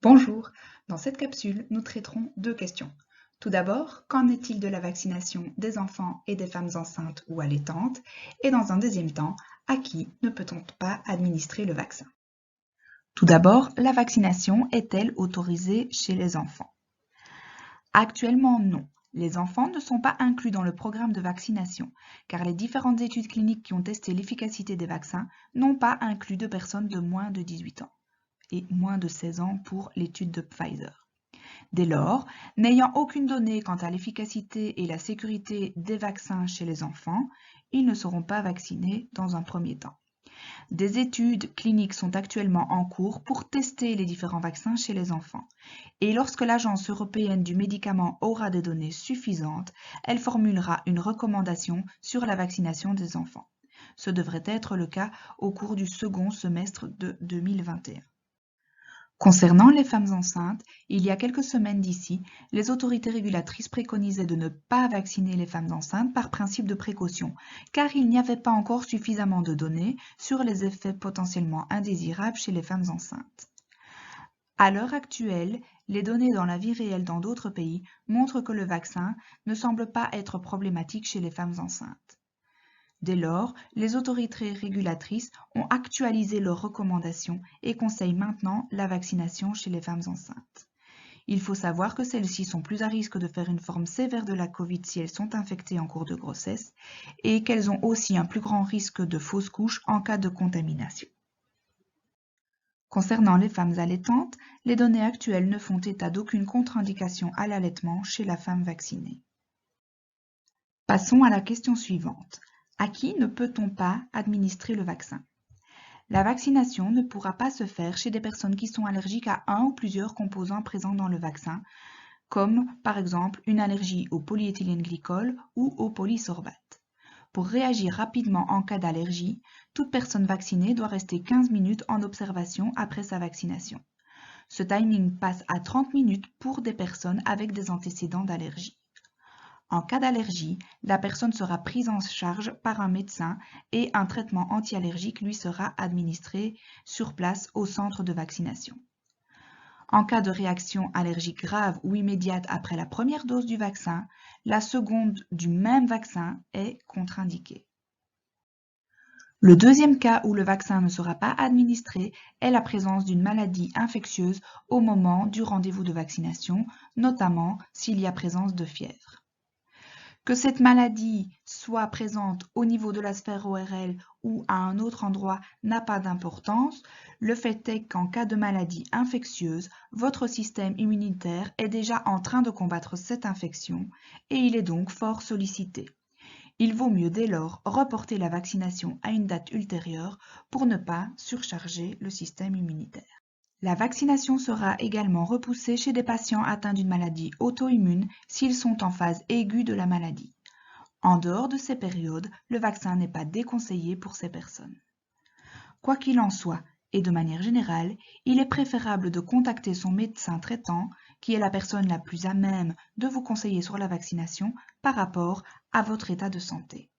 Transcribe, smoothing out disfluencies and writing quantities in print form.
Bonjour, dans cette capsule, nous traiterons deux questions. Tout d'abord, qu'en est-il de la vaccination des enfants et des femmes enceintes ou allaitantes? Et dans un deuxième temps, à qui ne peut-on pas administrer le vaccin? Tout d'abord, la vaccination est-elle autorisée chez les enfants? Actuellement, non. Les enfants ne sont pas inclus dans le programme de vaccination, car les différentes études cliniques qui ont testé l'efficacité des vaccins n'ont pas inclus de personnes de moins de 18 ans et moins de 16 ans pour l'étude de Pfizer. Dès lors, n'ayant aucune donnée quant à l'efficacité et la sécurité des vaccins chez les enfants, ils ne seront pas vaccinés dans un premier temps. Des études cliniques sont actuellement en cours pour tester les différents vaccins chez les enfants. Et lorsque l'Agence européenne du médicament aura des données suffisantes, elle formulera une recommandation sur la vaccination des enfants. Ce devrait être le cas au cours du second semestre de 2021. Concernant les femmes enceintes, il y a quelques semaines d'ici, les autorités régulatrices préconisaient de ne pas vacciner les femmes enceintes par principe de précaution, car il n'y avait pas encore suffisamment de données sur les effets potentiellement indésirables chez les femmes enceintes. À l'heure actuelle, les données dans la vie réelle dans d'autres pays montrent que le vaccin ne semble pas être problématique chez les femmes enceintes. Dès lors, les autorités régulatrices ont actualisé leurs recommandations et conseillent maintenant la vaccination chez les femmes enceintes. Il faut savoir que celles-ci sont plus à risque de faire une forme sévère de la Covid si elles sont infectées en cours de grossesse et qu'elles ont aussi un plus grand risque de fausse couche en cas de contamination. Concernant les femmes allaitantes, les données actuelles ne font état d'aucune contre-indication à l'allaitement chez la femme vaccinée. Passons à la question suivante. À qui ne peut-on pas administrer le vaccin? La vaccination ne pourra pas se faire chez des personnes qui sont allergiques à un ou plusieurs composants présents dans le vaccin, comme par exemple une allergie au polyéthylène-glycol ou au polysorbate. Pour réagir rapidement en cas d'allergie, toute personne vaccinée doit rester 15 minutes en observation après sa vaccination. Ce timing passe à 30 minutes pour des personnes avec des antécédents d'allergie. En cas d'allergie, la personne sera prise en charge par un médecin et un traitement anti-allergique lui sera administré sur place au centre de vaccination. En cas de réaction allergique grave ou immédiate après la première dose du vaccin, la seconde du même vaccin est contre-indiquée. Le deuxième cas où le vaccin ne sera pas administré est la présence d'une maladie infectieuse au moment du rendez-vous de vaccination, notamment s'il y a présence de fièvre. Que cette maladie soit présente au niveau de la sphère ORL ou à un autre endroit n'a pas d'importance. Le fait est qu'en cas de maladie infectieuse, votre système immunitaire est déjà en train de combattre cette infection et il est donc fort sollicité. Il vaut mieux dès lors reporter la vaccination à une date ultérieure pour ne pas surcharger le système immunitaire. La vaccination sera également repoussée chez des patients atteints d'une maladie auto-immune s'ils sont en phase aiguë de la maladie. En dehors de ces périodes, le vaccin n'est pas déconseillé pour ces personnes. Quoi qu'il en soit, et de manière générale, il est préférable de contacter son médecin traitant, qui est la personne la plus à même de vous conseiller sur la vaccination par rapport à votre état de santé.